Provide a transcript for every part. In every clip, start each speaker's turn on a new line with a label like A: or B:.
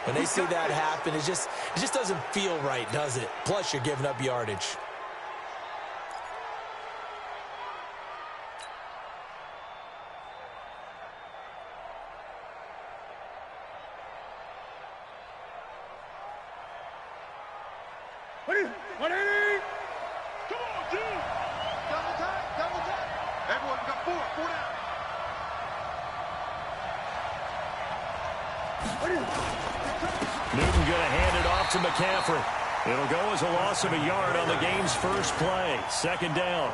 A: When they see that happen, it just doesn't feel right, does it? Plus, you're giving up yardage.
B: Newton going to hand it off to McCaffrey. It'll go as a loss of a yard on the game's first play. Second down.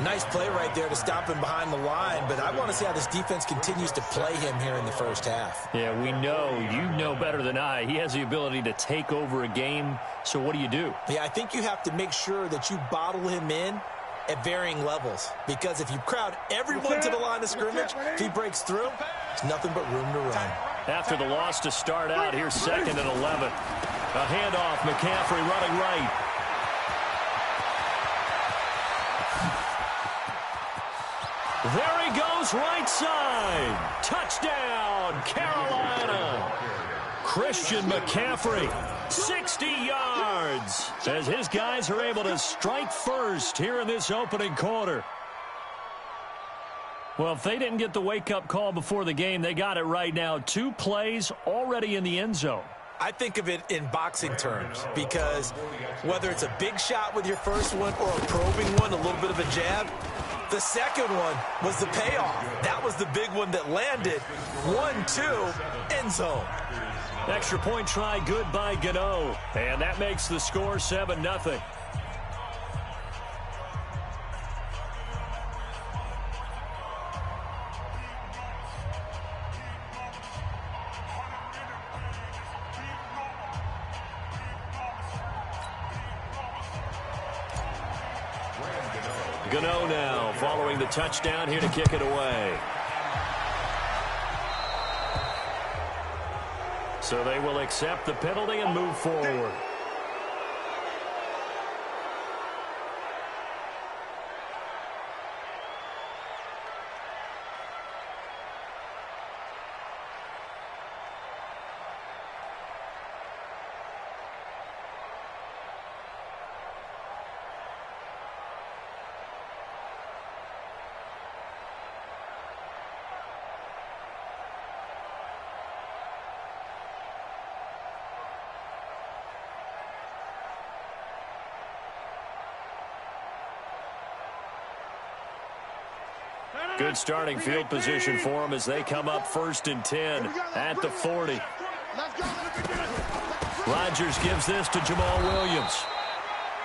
A: Nice play right there to stop him behind the line, but I want to see how this defense continues to play him here in the first half.
B: Yeah, we know. You know better than I. He has the ability to take over a game, so what do you do?
A: Yeah, I think you have to make sure that you bottle him in at varying levels, because if you crowd everyone to the line of scrimmage, if he breaks through, there's nothing but room to run.
B: After the loss to start out, here's 2nd and 11. A handoff, McCaffrey running right. There he goes, right side. Touchdown, Carolina. Christian McCaffrey, 60 yards, as his guys are able to strike first here in this opening quarter. Well, if they didn't get the wake-up call before the game, they got it right now. 2 plays already in the end zone.
A: I think of it in boxing terms, because whether it's a big shot with your first one or a probing one, a little bit of a jab, the second one was the payoff. That was the big one that landed. 1-2, end zone.
B: Extra point try good by Gano, and that makes the score 7-0. Gano now following the touchdown here to kick it away. So they will accept the penalty and move forward. Good starting field position for them as they come up 1st and 10 at the 40. Rodgers gives this to Jamal Williams.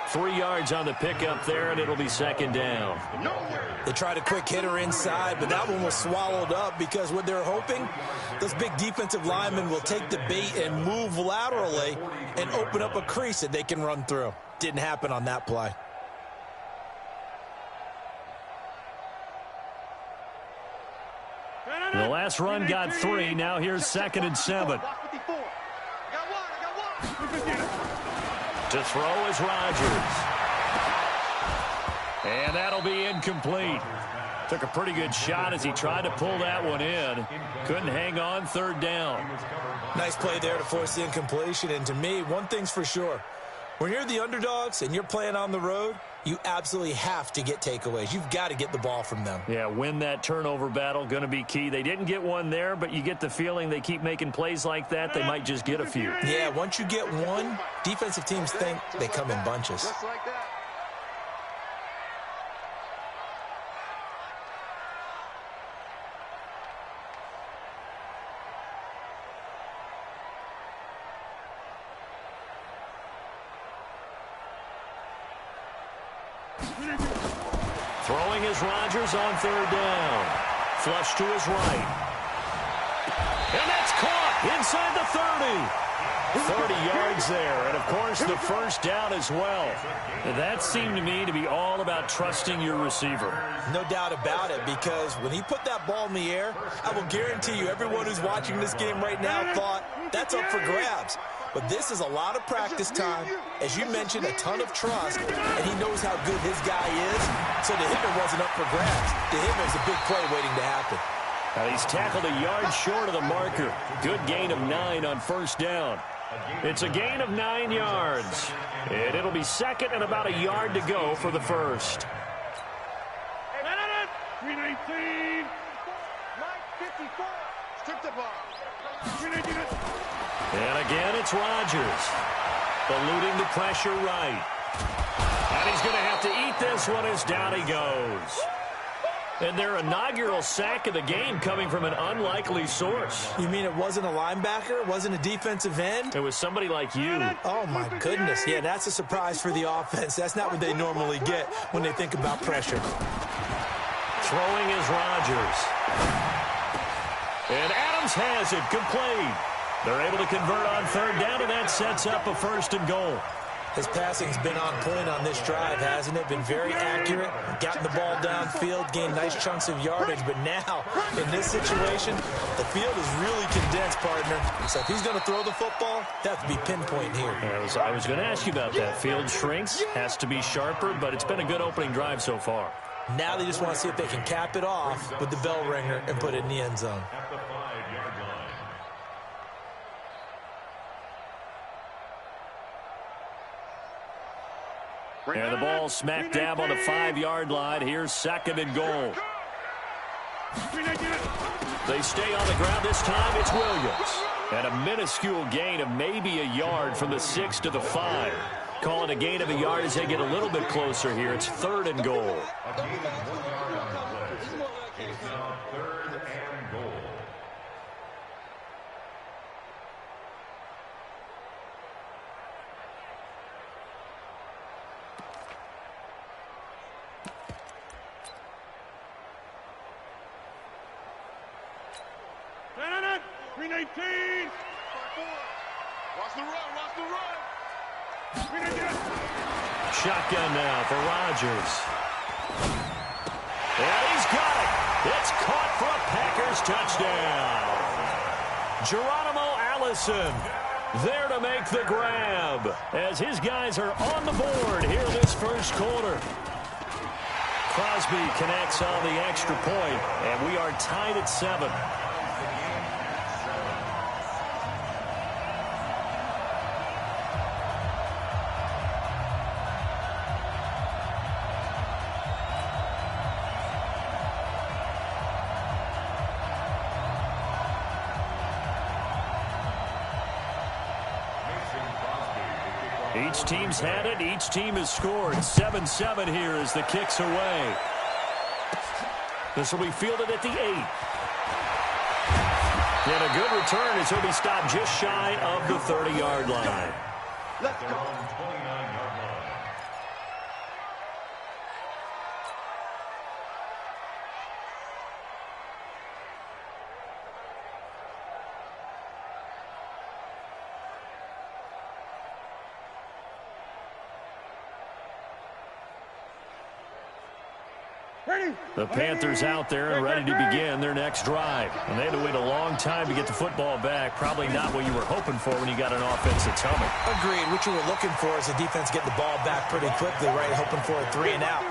B: 3 yards on the pickup there, and it'll be 2nd down.
A: They tried a quick hitter inside, but that one was swallowed up because what they're hoping, those big defensive linemen will take the bait and move laterally and open up a crease that they can run through. Didn't happen on that play.
B: The last run got 3. Now here's 2nd and 7. To throw is Rodgers. And that'll be incomplete. Took a pretty good shot as he tried to pull that one in. Couldn't hang on, 3rd down.
A: Nice play there to force the incompletion. And to me, one thing's for sure. When you're the underdogs and you're playing on the road, you absolutely have to get takeaways. You've got to get the ball from them.
B: Yeah, win that turnover battle, going to be key. They didn't get one there, but you get the feeling they keep making plays like that, they might just get a few.
A: Yeah, once you get one, defensive teams think they come in bunches.
C: Just like that.
B: Throwing is Rodgers on 3rd down. Flush to his right. And that's caught inside the 30. 30 yards there, and of course the first down as well. That seemed to me to be all about trusting your receiver.
A: No doubt about it, because when he put that ball in the air, I will guarantee you everyone who's watching this game right now thought that's up for grabs. But this is a lot of practice time. As you mentioned, a ton of trust, and he knows how good his guy is. So to him, it wasn't up for grabs. To him, it was a big play waiting to happen.
B: He's tackled a yard short of the marker. Good gain of 9 on first down. It's a gain of 9 yards. And it'll be second and about a yard to go for the first.
C: 319. 54. Strip the ball.
B: And again, it's Rodgers. Eluding the pressure right. And he's going to have to eat this one as down he goes. And their inaugural sack of the game coming from an unlikely source.
A: You mean it wasn't a linebacker? It wasn't a defensive end?
B: It was somebody like you.
A: Oh, my goodness. Yeah, that's a surprise for the offense. That's not what they normally get when they think about pressure.
B: Throwing is Rodgers. And Adams has it complete. They're able to convert on third down, and that sets up a first and goal.
A: His passing's been on point on this drive, hasn't it? Been very accurate, gotten the ball downfield, gained nice chunks of yardage. But now, in this situation, the field is really condensed, partner. So if he's going to throw the football, that have to be pinpoint here.
B: I was going to ask you about that. Field shrinks, has to be sharper, but it's been a good opening drive so far.
A: Now they just want to see if they can cap it off with the bell ringer and put it in the end zone.
B: And the ball smack dab on the 5-yard line. Here's second and goal. They stay on the ground this time. It's Williams. And a minuscule gain of maybe a yard from the 6 to the 5. Calling a gain of a yard as they get a little bit closer here. It's third and goal. Shotgun now for Rodgers. And he's got it. It's caught for a Packers touchdown. Geronimo Allison there to make the grab as his guys are on the board here this first quarter. Crosby connects on the extra point, and we are tied at 7. Each team's had it. Each team has scored. 7-7 here as the kick's away. This will be fielded at the 8. And a good return as he'll be stopped just shy of the 30-yard line.
C: Let's go.
B: The Panthers out there and ready to begin their next drive. And they had to wait a long time to get the football back. Probably not what you were hoping for when you got an offense that's humming.
A: Agreed. What you were looking for is the defense getting the ball back pretty quickly, right? Hoping for a 3 and out.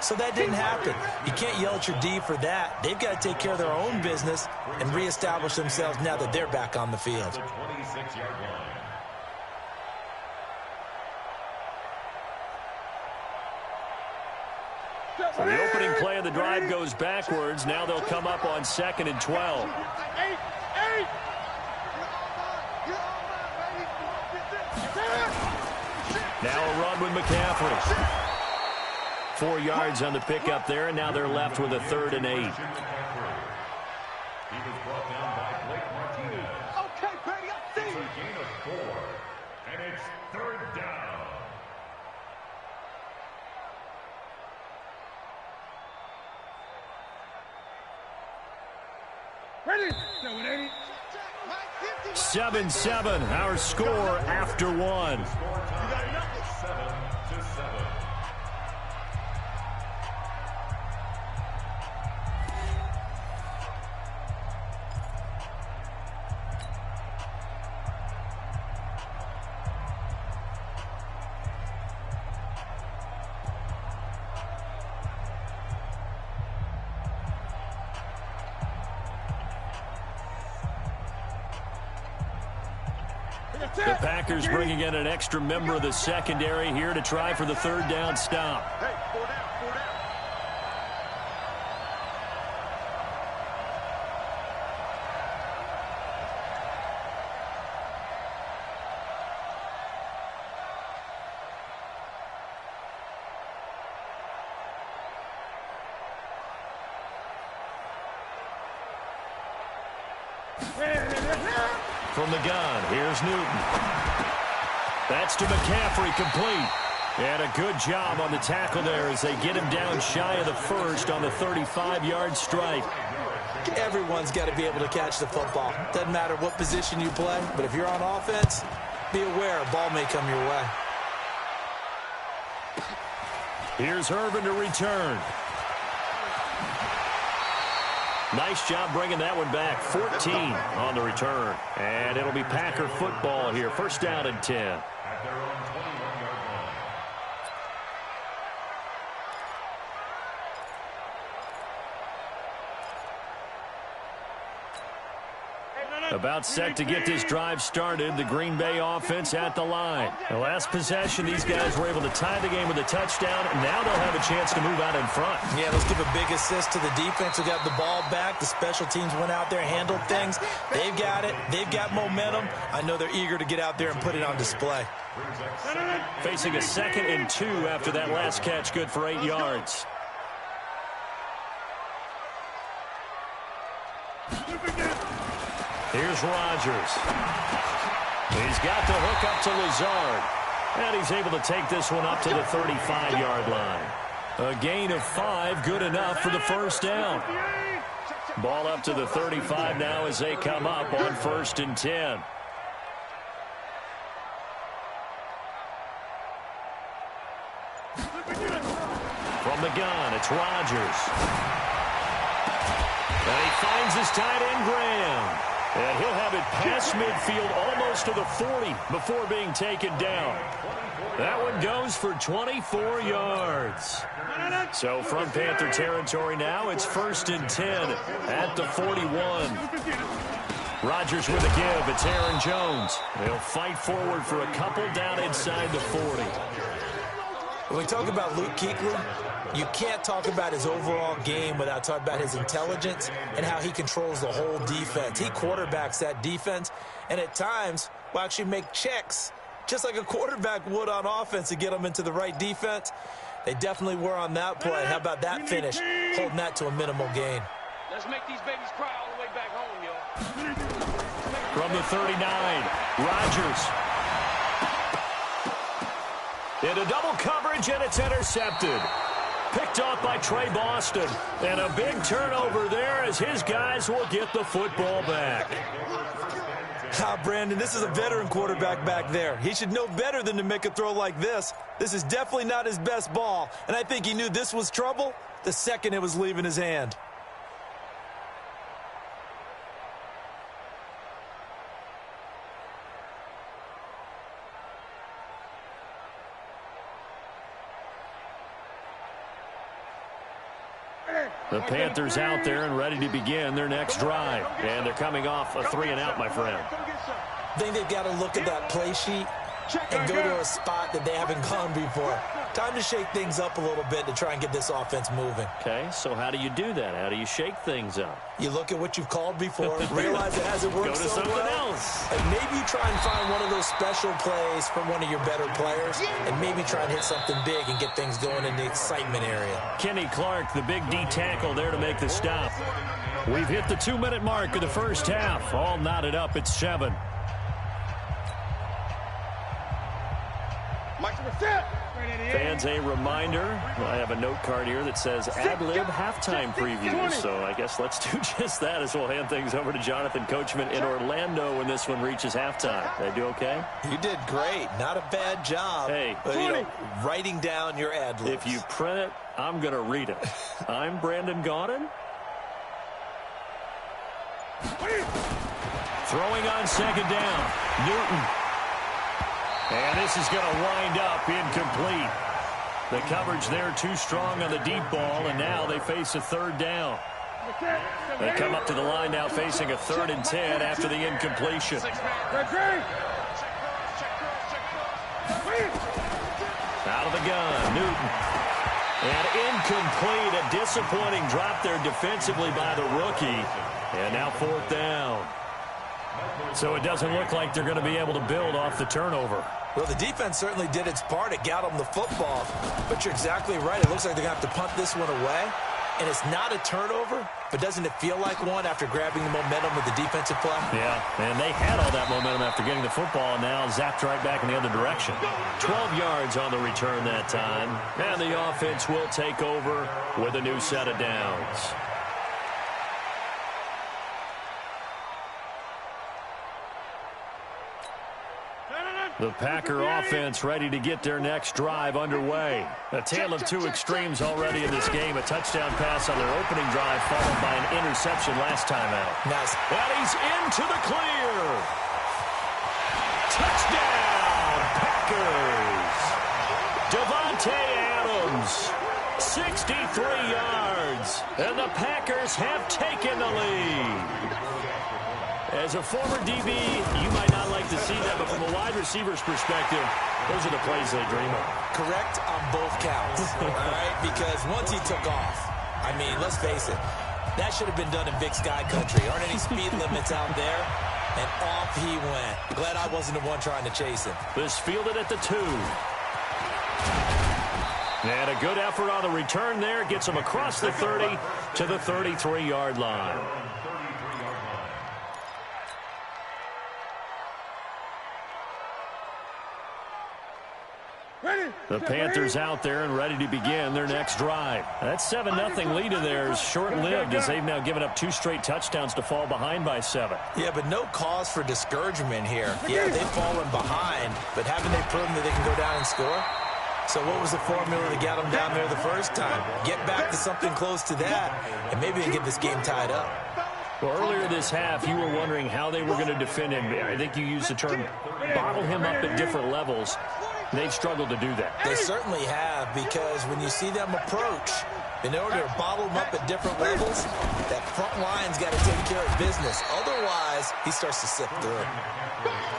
A: So that didn't happen. You can't yell at your D for that. They've got to take care of their own business and reestablish themselves now that they're back on the field.
B: So the opening play of the drive goes backwards. Now they'll come up on 2nd and 12. Now a run with McCaffrey. 4 yards on the pickup there, and now they're left with a 3rd and 8.
C: Okay, Brady, I see you.
D: It's a gain of 4, and it's 3rd down.
C: Ready?
B: 7-7, our score after 1.
D: You got nothing. 7-7.
B: The Packers bringing in an extra member of the secondary here to try for the third down stop.
C: Hey, 4 down, 4 down.
B: From the gun, here's Newton. That's to McCaffrey, complete. And a good job on the tackle there as they get him down shy of the first on the 35-yard strike.
A: Everyone's got to be able to catch the football. Doesn't matter what position you play, but if you're on offense, be aware a ball may come your way.
B: Here's Irvin to return. Nice job bringing that one back. 14 on the return. And it'll be Packer football here. First down and 10.
D: At their own 21-yard line.
B: About set to get this drive started. The Green Bay offense at the line. The last possession, these guys were able to tie the game with a touchdown, and now they'll have a chance to move out in front.
A: Yeah, let's give a big assist to the defense who got the ball back. The special teams went out there, handled things. They've got it. They've got momentum. I know they're eager to get out there and put it on display.
B: Facing a 2nd and 2 after that last catch, good for 8 yards. Here's Rodgers. He's got the hook up to Lazard. And he's able to take this one up to the 35-yard line. A gain of 5, good enough for the first down. Ball up to the 35 now as they come up on 1st and 10. From the gun, it's Rodgers. And he finds his tight end, Graham. And he'll have it past midfield almost to the 40 before being taken down. That one goes for 24 yards. So from Panther territory now, it's 1st and 10 at the 41. Rodgers with a give. It's Aaron Jones. They'll fight forward for a couple down inside the 40.
A: When we talk about Luke Kuechly, you can't talk about his overall game without talking about his intelligence and how he controls the whole defense. He quarterbacks that defense, and at times will actually make checks, just like a quarterback would on offense to get them into the right defense. They definitely were on that play. How about that finish, holding that to a minimal gain?
E: Let's make these babies cry all the way back home, y'all.
B: From the 39, Rodgers. Into double coverage, and it's intercepted. Picked off by Trey Boston. And a big turnover there as his guys will get the football back.
A: Brandon, this is a veteran quarterback back there. He should know better than to make a throw like this. This is definitely not his best ball. And I think he knew this was trouble the second it was leaving his hand.
B: The Panthers out there and ready to begin their next drive. And they're coming off a 3-and-out, my friend.
A: I think they've got to look at that play sheet and go to a spot that they haven't gone before. Time to shake things up a little bit to try and get this offense moving.
B: Okay, so how do you do that? How do you shake things up?
A: You look at what you've called before, realize it hasn't worked so well.
B: Go to something else.
A: And maybe you try and find one of those special plays from one of your better players, and maybe try and hit something big and get things going in the excitement area.
B: Kenny Clark, the big D tackle there to make the stop. We've hit the 2-minute mark of the first half. All knotted up at 7. Fans, a reminder, I have a note card here that says ad-lib halftime preview, so I guess let's do just that as we'll hand things over to Jonathan Coachman in Orlando when this one reaches halftime. Did I do okay?
A: You did great. Not a bad job.
B: Hey,
A: but, writing down your ad-libs.
B: If you print it, I'm going to read it. I'm Brandon Gaudin. Throwing on 2nd down. Newton. And this is going to wind up incomplete. The coverage there too strong on the deep ball, and now they face a 3rd down. They come up to the line now facing a 3rd and 10 after the incompletion. gun. Newton. And incomplete. A disappointing drop there defensively by the rookie. And now 4th down. So it doesn't look like they're going to be able to build off the turnover.
A: Well, the defense certainly did its part. It got them the football. But you're exactly right. It looks like they're going to have to punt this one away. And it's not a turnover, but doesn't it feel like one after grabbing the momentum with the defensive play?
B: Yeah, and they had all that momentum after getting the football, and now zapped right back in the other direction. 12 yards on the return that time. And the offense will take over with a new set of downs. The Packer offense ready to get their next drive underway. A tale of two extremes already in this game. A touchdown pass on their opening drive followed by an interception last time out.
A: Nice.
B: And he's into the clear. Touchdown, Packers. Devontae Adams, 63 yards. And the Packers have taken the lead. As a former DB, you might not like to see that, but from a wide receiver's perspective, those are the plays they dream of.
A: Correct on both counts, all right? Because once he took off, I mean, let's face it, that should have been done in Big Sky country. Aren't any speed limits out there? And off he went. Glad I wasn't the one trying to chase him.
B: This fielded at the 2. And a good effort on the return there. Gets him across the 30 to the 33-yard line. The Panthers out there and ready to begin their next drive. That 7-0 lead of theirs short-lived as they've now given up 2 straight touchdowns to fall behind by 7.
A: Yeah, but no cause for discouragement here. Yeah, they've fallen behind, but haven't they proven that they can go down and score? So what was the formula that got them down there the first time? Get back to something close to that, and maybe they get this game tied up.
B: Well, earlier this half, you were wondering how they were going to defend him. I think you used the term bottle him up at different levels. They've struggled to do that.
A: They certainly have, because when you see them approach, in order to bottle them up at different levels, that front line's got to take care of business. Otherwise, he starts to slip through.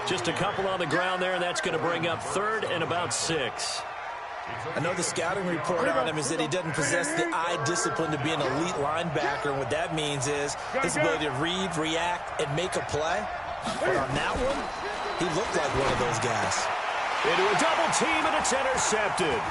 B: Just a couple on the ground there, and that's going to bring up 3rd and about 6.
A: I know the scouting report on him is that he doesn't possess the eye discipline to be an elite linebacker, and what that means is his ability to read, react, and make a play. But on that one, he looked like one of those guys.
B: Into a double team, and it's intercepted.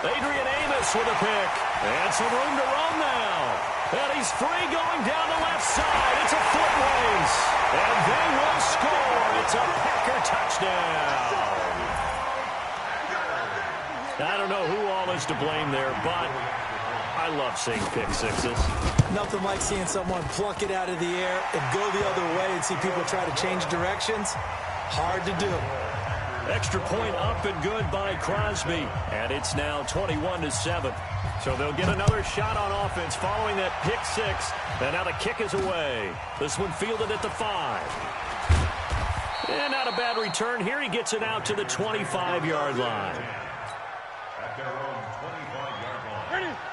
B: Adrian Amos with a pick. And some room to run now. And he's free going down the left side. It's a foot race. And they will score. It's a Packer touchdown. I don't know who all is to blame there, but I love seeing pick sixes.
A: Nothing like seeing someone pluck it out of the air and go the other way and see people try to change directions. Hard to do.
B: Extra point up and good by Crosby. And it's now 21-7. So they'll get another shot on offense following that pick 6. And now the kick is away. This one fielded at the 5. And not a bad return here. He gets it out to the 25-yard line.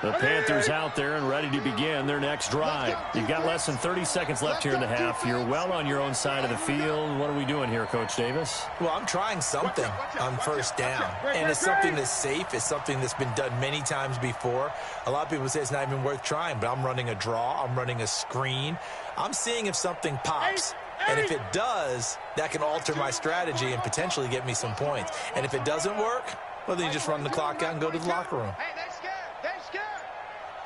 B: The Panthers out there and ready to begin their next drive. You've got less than 30 seconds left here in the half. You're well on your own side of the field. What are we doing here, Coach Davis?
A: Well, I'm trying something on first down. And it's something that's safe. It's something that's been done many times before. A lot of people say it's not even worth trying, but I'm running a draw. I'm running a screen. I'm seeing if something pops. And if it does, that can alter my strategy and potentially get me some points. And if it doesn't work, well, then you just run the clock out and go to the locker room.
C: Hey, they scared. They scared.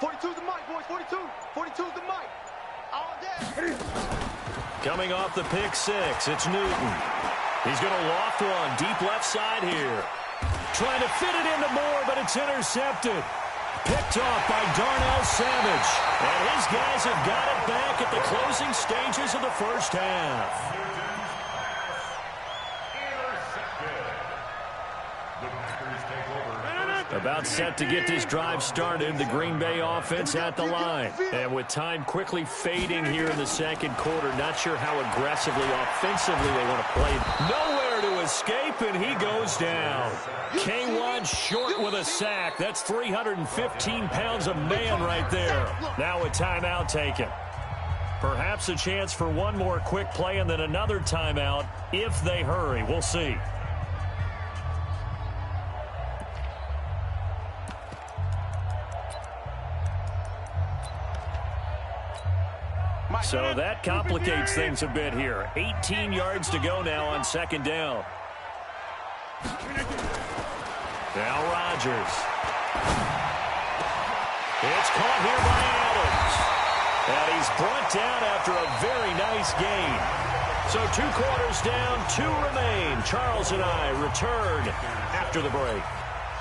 C: 42's the mic, boys. 42. 42's the mic. All day.
B: Coming off the pick 6, it's Newton. He's going to loft one deep left side here. Trying to fit it into Moore, but it's intercepted. Picked off by Darnell Savage. And his guys have got it back at the closing stages of the first half. About set to get this drive started, the Green Bay offense at the line. And with time quickly fading here in the second quarter, not sure how aggressively, offensively they want to play. Nowhere to escape, and he goes down. K1 short with a sack. That's 315 pounds of man right there. Now a timeout taken. Perhaps a chance for one more quick play and then another timeout if they hurry. We'll see. So that complicates things a bit here. 18 yards to go now on second down. Now Rodgers. It's caught here by Adams. And he's brought down after a very nice gain. So 2 quarters down, 2 remain. Charles and I return after the break.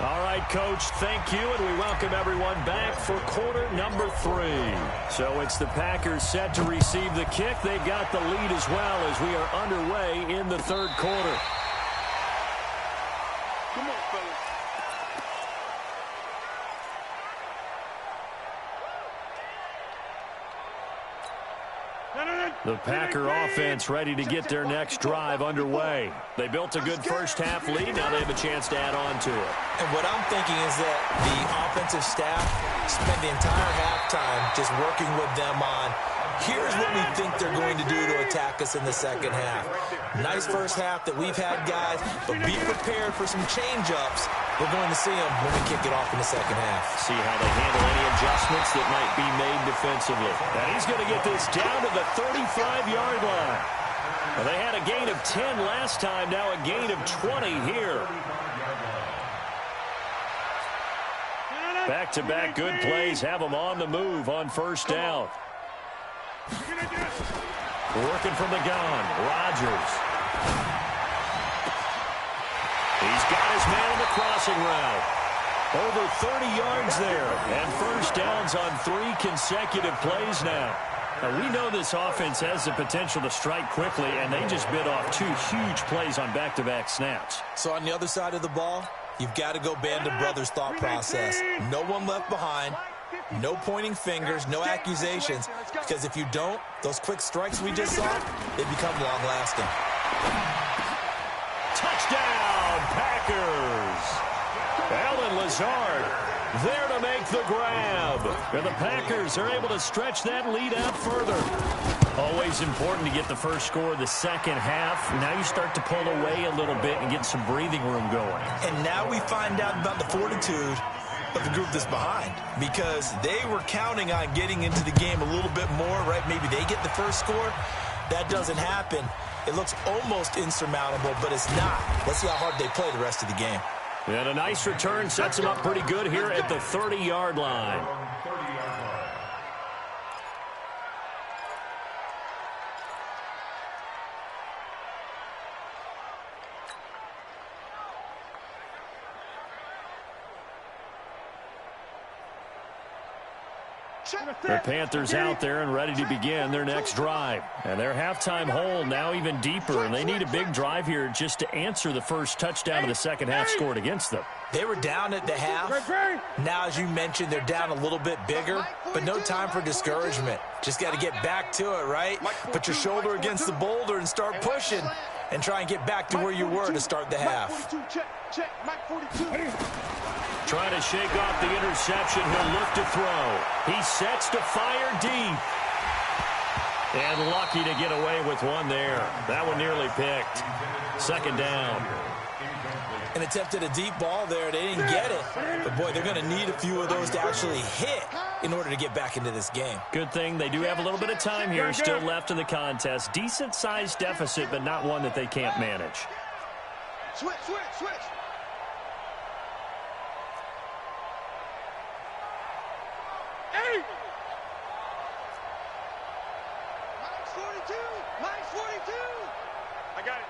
B: All right, Coach, thank you, and we welcome everyone back for quarter number 3. So it's the Packers set to receive the kick. They've got the lead as well as we are underway in the third quarter.
C: Come on, fellas.
B: The Packer offense ready to get their next drive underway. They built a good first-half lead. Now they have a chance to add on to it.
A: And what I'm thinking is that the offensive staff spent the entire halftime just working with them on, here's what we think they're going to do to attack us in the second half. Nice first half that we've had, guys, but be prepared for some change-ups. We're going to see them when we kick it off in the second half.
B: See how they handle any adjustments that might be made defensively. And he's going to get this down to the 35-yard line. Well, they had a gain of 10 last time, now a gain of 20 here. Back-to-back good plays have them on the move on first down. Working from the gun, Rodgers. He's got his man in the crossing route. Over 30 yards there, and first downs on 3 consecutive plays now. Now, we know this offense has the potential to strike quickly, and they just bit off 2 huge plays on back-to-back snaps.
A: So on the other side of the ball, you've got to go band of brothers thought process. No one left behind. No pointing fingers, no accusations, because if you don't, those quick strikes we just saw, they become long-lasting.
B: Touchdown, Packers! Allen Lazard there to make the grab. And the Packers are able to stretch that lead out further. Always important to get the first score of the second half. Now you start to pull away a little bit and get some breathing room going.
A: And now we find out about the fortitude of the group that's behind, because they were counting on getting into the game a little bit more, right? Maybe they get the first score. That doesn't happen. It looks almost insurmountable, but it's not. Let's see how hard they play the rest of the game.
B: And a nice return sets them up pretty good here at the 30-yard line. The Panthers out there and ready to begin their next drive. And their halftime hole now even deeper, and they need a big drive here just to answer the first touchdown of the second half scored against them.
A: They were down at the half. Now, as you mentioned, they're down a little bit bigger, but no time for discouragement. Just got to get back to it, right? Put your shoulder against the boulder and start pushing and try and get back to where you were to start the half.
B: Trying to shake off the interception. He'll look to throw. He sets to fire deep. And lucky to get away with one there. That one nearly picked. Second down.
A: An attempt at a deep ball there. They didn't get it. But, boy, they're going to need a few of those to actually hit in order to get back into this game.
B: Good thing they do have a little bit of time here still left in the contest. Decent-sized deficit, but not one that they can't manage.
C: Switch. Minus 42. I got it.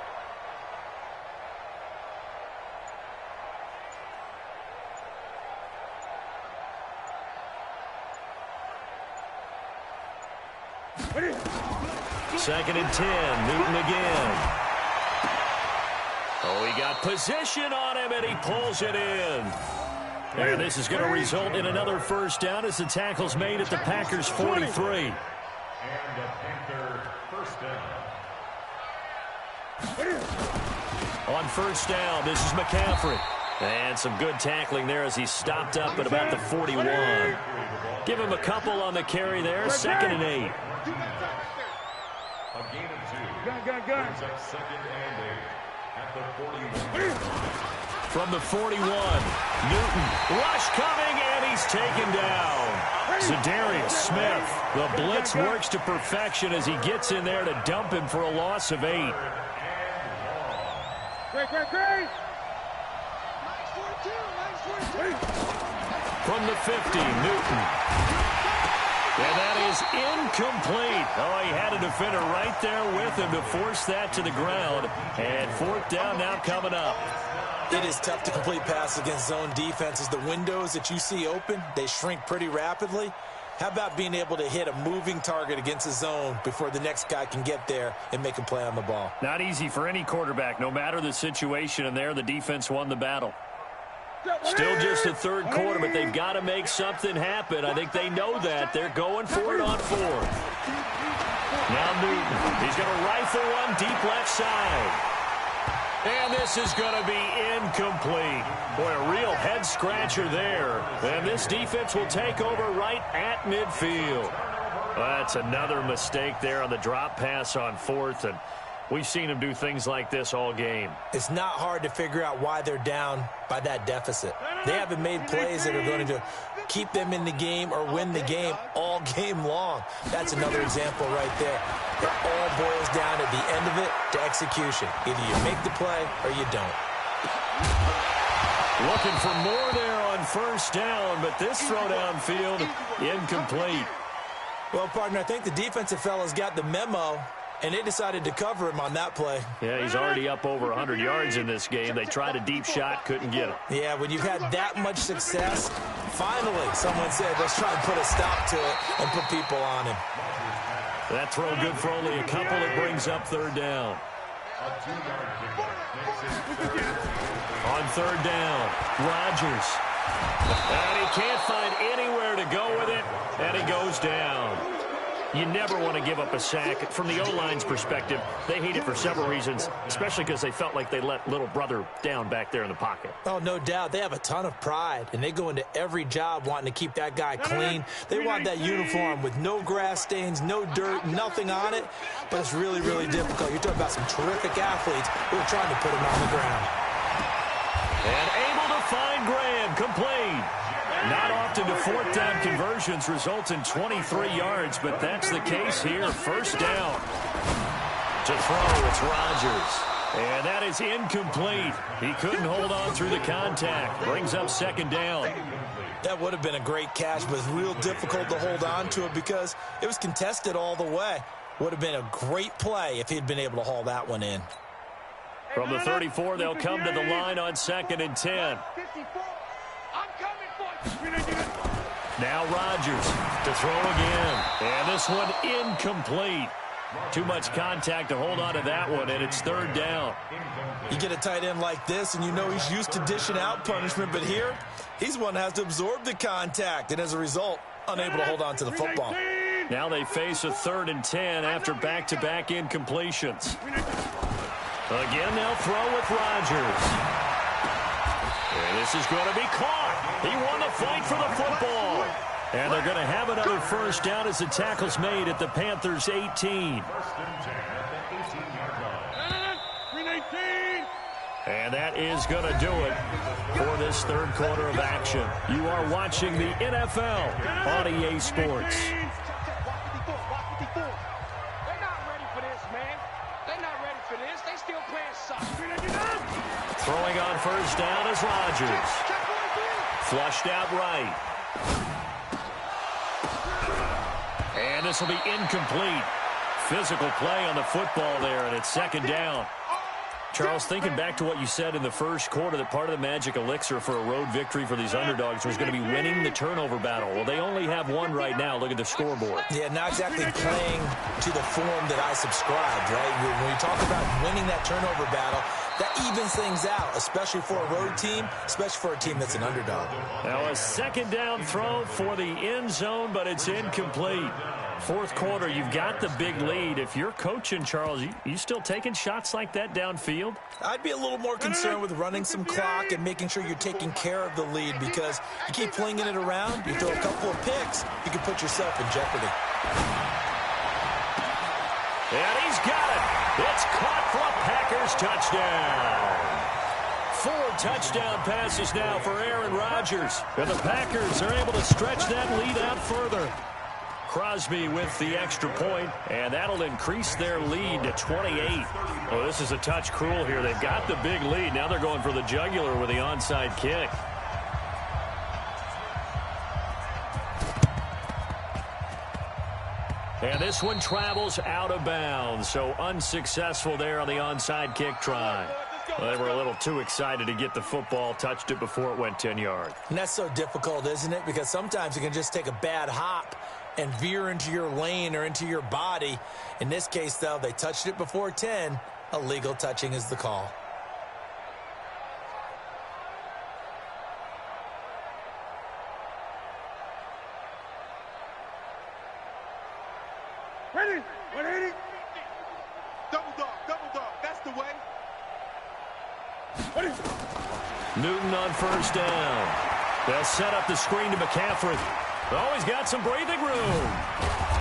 B: Second and 10. Newton again. Oh, he got position on him, and he pulls it in. And this is going to result in another first down as the tackle's made at the Packers' 43.
D: And the Panther first down.
B: On first down, this is McCaffrey. And some good tackling there as he stopped up at about the 41. Give him a couple on the carry there. Second and 8.
D: A gain of 2. Gun. Brings up second and 8 at the 41.
B: From the 41, Newton. Rush coming, and he's taken down. Zadarius Smith. The blitz works to perfection as he gets in there to dump him for a loss of 8.
C: Great.
B: From the 50, Newton. And that is incomplete. Oh, he had a defender right there with him to force that to the ground. And 4th down now coming up.
A: It is tough to complete passes against zone defenses. The windows that you see open, they shrink pretty rapidly. How about being able to hit a moving target against a zone before the next guy can get there and make a play on the ball?
B: Not easy for any quarterback, no matter the situation, and there the defense won the battle. Still just the 3rd quarter, but they've got to make something happen. I think they know that. They're going for it on 4th. Now Newton. He's going to rifle one deep left side. And this is going to be incomplete. Boy, a real head-scratcher there. And this defense will take over right at midfield. That's another mistake there on the drop pass on 4th, and we've seen them do things like this all game.
A: It's not hard to figure out why they're down by that deficit. They haven't made plays that are going to keep them in the game or win the game all game long. That's another example right there. It all boils down at the end of it to execution. Either you make the play or you don't.
B: Looking for more there on 1st down, but this throw downfield incomplete.
A: Well, partner, I think the defensive fellas got the memo, and they decided to cover him on that play.
B: Yeah, he's already up over 100 yards in this game. They tried a deep shot, couldn't get him.
A: Yeah, when you've had that much success, finally someone said, let's try and put a stop to it and put people on him.
B: That throw good for only a couple. It brings up 3rd down. On 3rd down, Rodgers. And he can't find anywhere to go with it, and he goes down. You never want to give up a sack. From the O-line's perspective, they hate it for several reasons, especially because they felt like they let little brother down back there in the pocket.
A: Oh, no doubt. They have a ton of pride, and they go into every job wanting to keep that guy clean. They want that uniform with no grass stains, no dirt, nothing on it, but it's really, really difficult. You're talking about some terrific athletes who are trying to put him on the ground.
B: And able to find Graham, complete. Not often do 4th down conversions result in 23 yards, but that's the case here. 1st down. To throw, it's Rodgers. And that is incomplete. He couldn't hold on through the contact. Brings up 2nd down.
A: That would have been a great catch, but it's real difficult to hold on to it because it was contested all the way. Would have been a great play if he'd been able to haul that one in.
B: From the 34, they'll come to the line on 2nd and 10. Now Rodgers to throw again. And this one incomplete. Too much contact to hold on to that one, and it's 3rd down.
A: You get a tight end like this, and you know he's used to dishing out punishment, but here, he's one that has to absorb the contact, and as a result, unable to hold on to the football.
B: Now they face a 3rd and 10 after back-to-back incompletions. Again, they'll throw with Rodgers. And this is going to be caught. He won the fight for the football. And they're going to have another 1st down as the tackle's made at the Panthers' 18. And that is going to do it for this 3rd quarter of action. You are watching the NFL on EA Sports.
E: They're not ready for this, man. They're not ready for this. They still playing soccer.
B: Throwing on 1st down is Rodgers. Flushed out right. And this will be incomplete. Physical play on the football there, and it's 2nd down. Charles, thinking back to what you said in the 1st quarter, that part of the magic elixir for a road victory for these underdogs was going to be winning the turnover battle. Well, they only have one right now. Look at the scoreboard.
A: Yeah, not exactly playing to the form that I subscribed, right? When you talk about winning that turnover battle, that evens things out, especially for a road team, especially for a team that's an underdog.
B: Now a 2nd down throw for the end zone, but it's incomplete. 4th quarter, you've got the big lead. If you're coaching, Charles, you still taking shots like that downfield?
A: I'd be a little more concerned with running some clock and making sure you're taking care of the lead, because you keep flinging it around, you throw a couple of picks, you can put yourself in jeopardy.
B: And he's got it. It's caught for a Packers touchdown. 4 touchdown passes now for Aaron Rodgers. And the Packers are able to stretch that lead out further. Crosby with the extra point, and that'll increase their lead to 28. Oh, this is a touch cruel here. They've got the big lead. Now they're going for the jugular with the onside kick. And this one travels out of bounds, so unsuccessful there on the onside kick try. Well, they were a little too excited to get the football, touched it before it went 10 yards.
A: And that's so difficult, isn't it? Because sometimes you can just take a bad hop and veer into your lane or into your body. In this case, though, they touched it before 10. Illegal touching is the call.
C: Ready? 180. Double dog. That's the way. Ready?
B: Newton on first down. They'll set up the screen to McCaffrey. Oh, he's got some breathing room.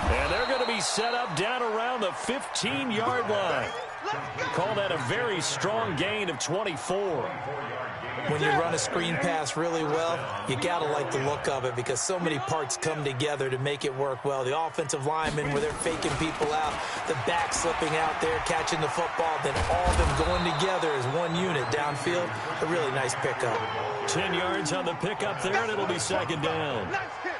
B: And they're going to be set up down around the 15-yard line. Call that a very strong gain of 24.
A: When you run a screen pass really well, you got to like the look of it because so many parts come together to make it work well. The offensive linemen, where they're faking people out, the back slipping out there, catching the football, then all of them going together as one unit downfield. A really nice pickup.
B: 10 yards on the pickup there, and it'll be second down.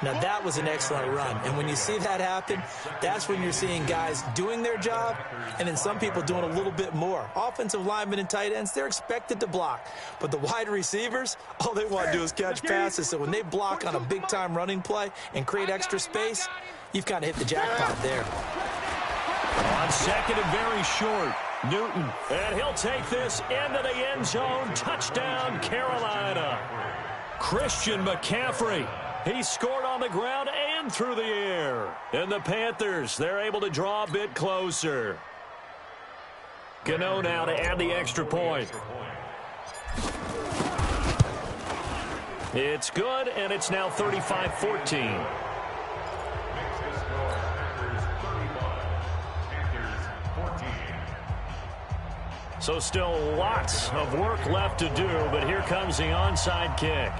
A: Now, that was an excellent run. And when you see that happen, that's when you're seeing guys doing their job and then some people doing a little bit more. Offensive linemen and tight ends, they're expected to block. But the wide receivers, all they want to do is catch passes. So when they block on a big-time running play and create extra space, you've kind of hit the jackpot there.
B: On second and very short, Newton. And he'll take this into the end zone. Touchdown, Carolina. Christian McCaffrey. He scored on the ground and through the air. And the Panthers, they're able to draw a bit closer. Gano now to add the extra point. It's good, and it's now 35-14. So still lots of work left to do, but here comes the onside kick.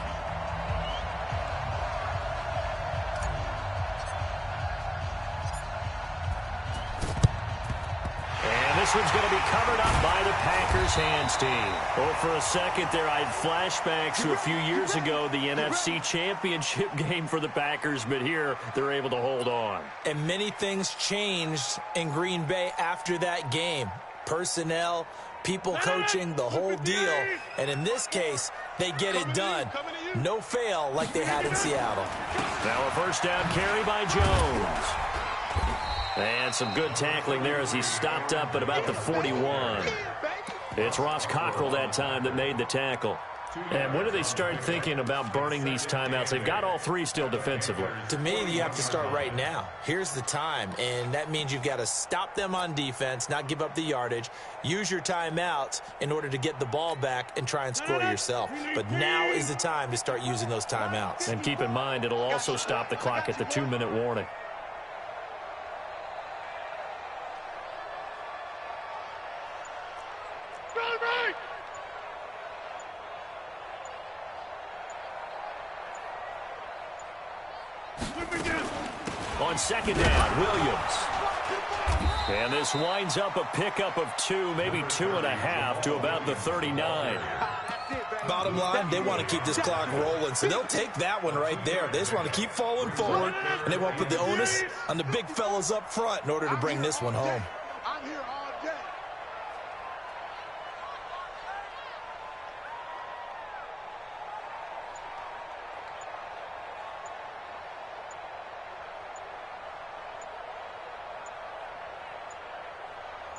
B: This one's going to be covered up by the Packers hands team. Well, for a second there, I had flashbacks to a few years ago, the NFC Championship game for the Packers, but here they're able to hold on.
A: And many things changed in Green Bay after that game. Personnel, people coaching, the whole deal. And in this case, they get it done. No fail like they had in Seattle.
B: Now a first down carry by Jones. And some good tackling there as he stopped up at about the 41. It's Ross Cockrell that time that made the tackle. And when do they start thinking about burning these timeouts? They've got all three still defensively.
A: To me, you have to start right now. Here's the time, and that means you've got to stop them on defense, not give up the yardage, use your timeouts in order to get the ball back and try and score yourself. But now is the time to start using those timeouts.
B: And keep in mind, it'll also stop the clock at the 2-minute warning. On second down, Williams. And this winds up a pickup of 2, maybe 2.5 to about the 39.
A: Bottom line, they want to keep this clock rolling, so they'll take that one right there. They just want to keep falling forward, and they want to put the onus on the big fellas up front in order to bring this one home.
C: I'm here all day.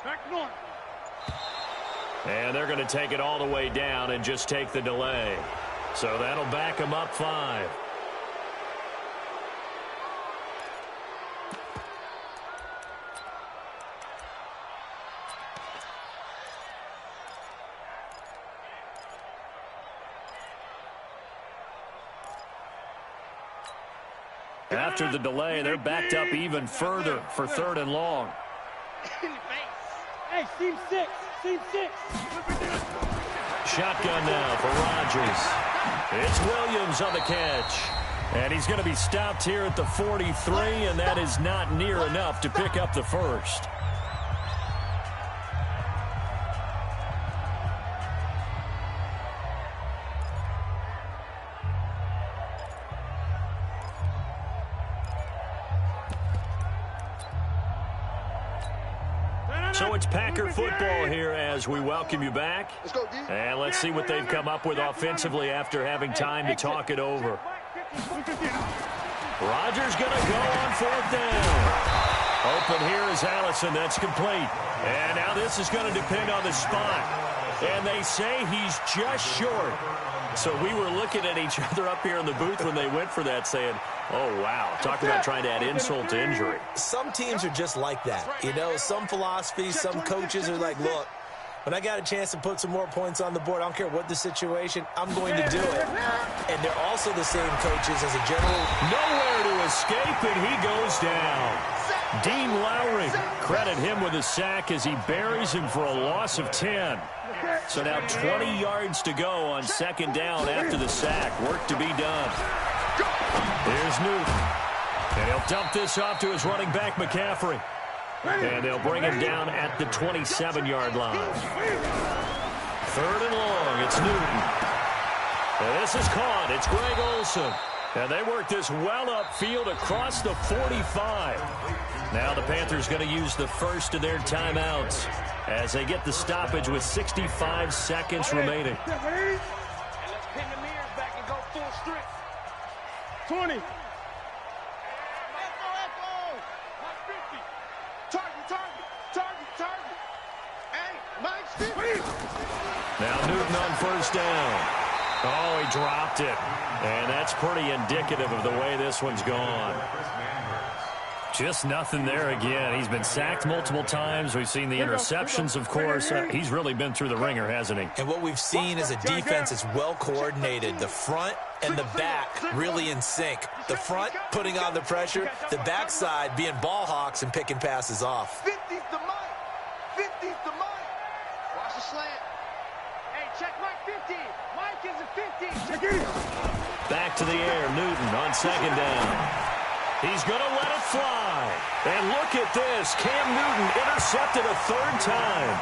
C: Back north.
B: And they're going to take it all the way down and just take the delay. So that'll back them up 5. After the delay, they're backed up even further for 3rd and long.
E: Hey, seam 6.
B: shotgun now for Rodgers. It's Williams on the catch. And he's going to be stopped here at the 43, and that is not near enough to pick up the first. So it's Packer football here as we welcome you back. And let's see what they've come up with offensively after having time to talk it over. Rodgers going to go on 4th down. Open here is Allison. That's complete. And now this is going to depend on the spot. And they say he's just short. So we were looking at each other up here in the booth when they went for that saying, oh, wow, talk about trying to add insult to injury.
A: Some teams are just like that. You know, some philosophies, some coaches are like, look, when I got a chance to put some more points on the board, I don't care what the situation, I'm going to do it. And they're also the same coaches as a general.
B: Nowhere to escape, and he goes down. Dean Lowry, credit him with a sack as he buries him for a loss of 10. So now 20 yards to go on 2nd down after the sack. Work to be done. Here's Newton. And he'll dump this off to his running back, McCaffrey. And they'll bring him down at the 27-yard line. 3rd and long. It's Newton. And this is caught. It's Greg Olsen. And they work this well upfield across the 45. Now the Panthers going to use the first of their timeouts as they get the stoppage with 65 seconds remaining.
E: And let's pin the mirrors back and go full strength. 20. Echo. Target. Hey, Mike's 50.
B: Now Newton on 1st down. Oh, he dropped it. And that's pretty indicative of the way this one's gone. Just nothing there again. He's been sacked multiple times. We've seen the interceptions, of course. He's really been through the ringer, hasn't he?
A: And what we've seen is a defense that's well coordinated. The front and the back really in sync. The front putting on the pressure. The backside being ball hawks and picking passes off.
C: 50's the mic. 50's the mic. Watch the slant.
E: Hey, check Mike 50. Mike is a 50. Check it.
B: Back to the air. Newton on 2nd down. He's going to let it fly. And look at this. Cam Newton intercepted a 3rd time.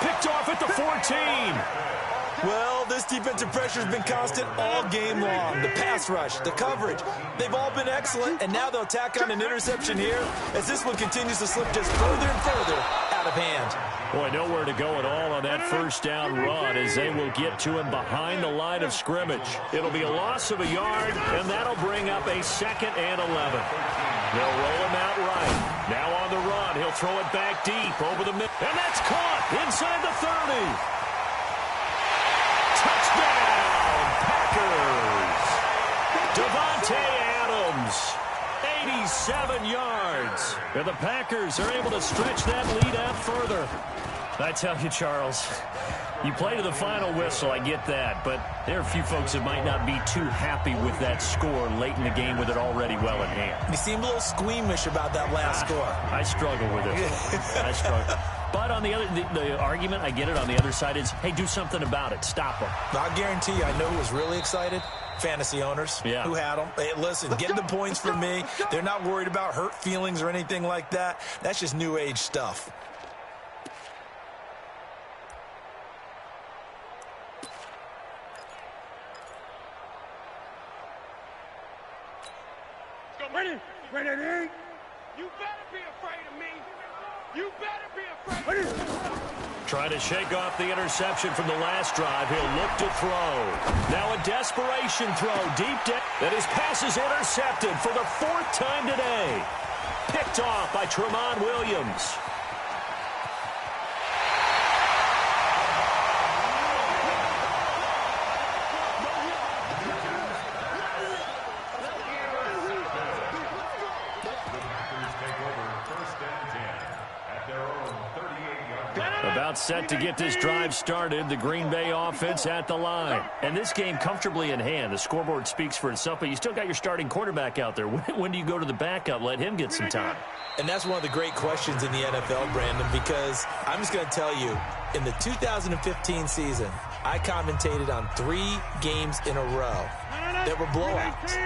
B: Picked off at the 14.
A: Well, this defensive pressure has been constant all game long. The pass rush, the coverage, they've all been excellent, and now they'll tack on an interception here as this one continues to slip just further and further out of hand.
B: Boy, nowhere to go at all on that 1st down run as they will get to him behind the line of scrimmage. It'll be a loss of a yard, and that'll bring up a 2nd and 11. They'll roll him out right. Now on the run, he'll throw it back deep over the middle. And that's caught inside the 30. Touchdown, Packers. Devontae Adams, 87 yards. And the Packers are able to stretch that lead out further. I tell you, Charles, you play to the final whistle, I get that, but there are a few folks that might not be too happy with that score late in the game with it already well in hand.
A: You seem a little squeamish about that last score.
B: I struggle with it. I struggle. But on the other, the argument, I get it, on the other side is, hey, do something about it. Stop them.
A: I guarantee you, I know who was really excited. Fantasy owners who had them. Hey, listen, get the points from me. They're not worried about hurt feelings or anything like that. That's just new age stuff.
E: Ready. You better be afraid of me. You better be afraid of me.
B: Trying to shake off the interception from the last drive. He'll look to throw. Now a desperation throw deep down. And his pass is intercepted for the 4th time today. Picked off by Tramon Williams. About set to get this drive started, the Green Bay offense at the line. And this game comfortably in hand. The scoreboard speaks for itself, but you still got your starting quarterback out there. When do you go to the backup? Let him get some time.
A: And that's one of the great questions in the NFL, Brandon, because I'm just going to tell you, in the 2015 season, I commentated on 3 games in a row that were blowouts.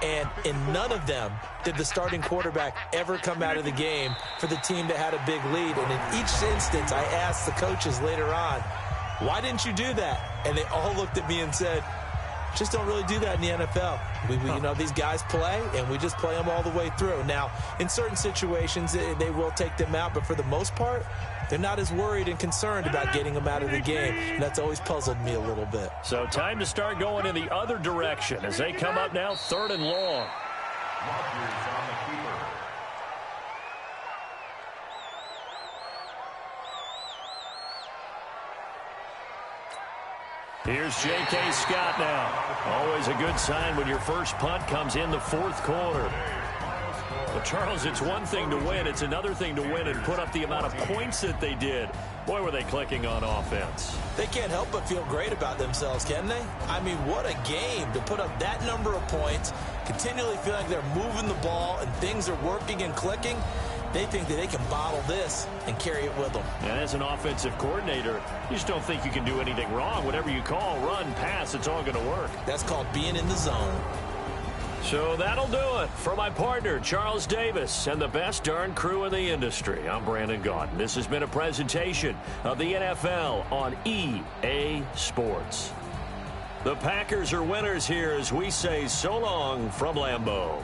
A: And in none of them did the starting quarterback ever come out of the game for the team that had a big lead. And in each instance, I asked the coaches later on, why didn't you do that? And they all looked at me and said, just don't really do that in the NFL. You know, these guys play, and we just play them all the way through. Now, in certain situations, they will take them out, but for the most part, they're not as worried and concerned about getting them out of the game, and that's always puzzled me a little bit.
B: So time to start going in the other direction as they come up now 3rd and long. Here's J.K. Scott now. Always a good sign when your first punt comes in the 4th quarter. Well, Charles, it's one thing to win. It's another thing to win and put up the amount of points that they did. Boy, were they clicking on offense.
A: They can't help but feel great about themselves, can they? I mean, what a game to put up that number of points, continually feel like they're moving the ball and things are working and clicking. They think that they can bottle this and carry it with them.
B: And as an offensive coordinator, you just don't think you can do anything wrong. Whatever you call, run, pass, it's all going to work.
A: That's called being in the zone.
B: So that'll do it for my partner, Charles Davis, and the best darn crew in the industry. I'm Brandon Gaudin. This has been a presentation of the NFL on EA Sports. The Packers are winners here as we say so long from Lambeau.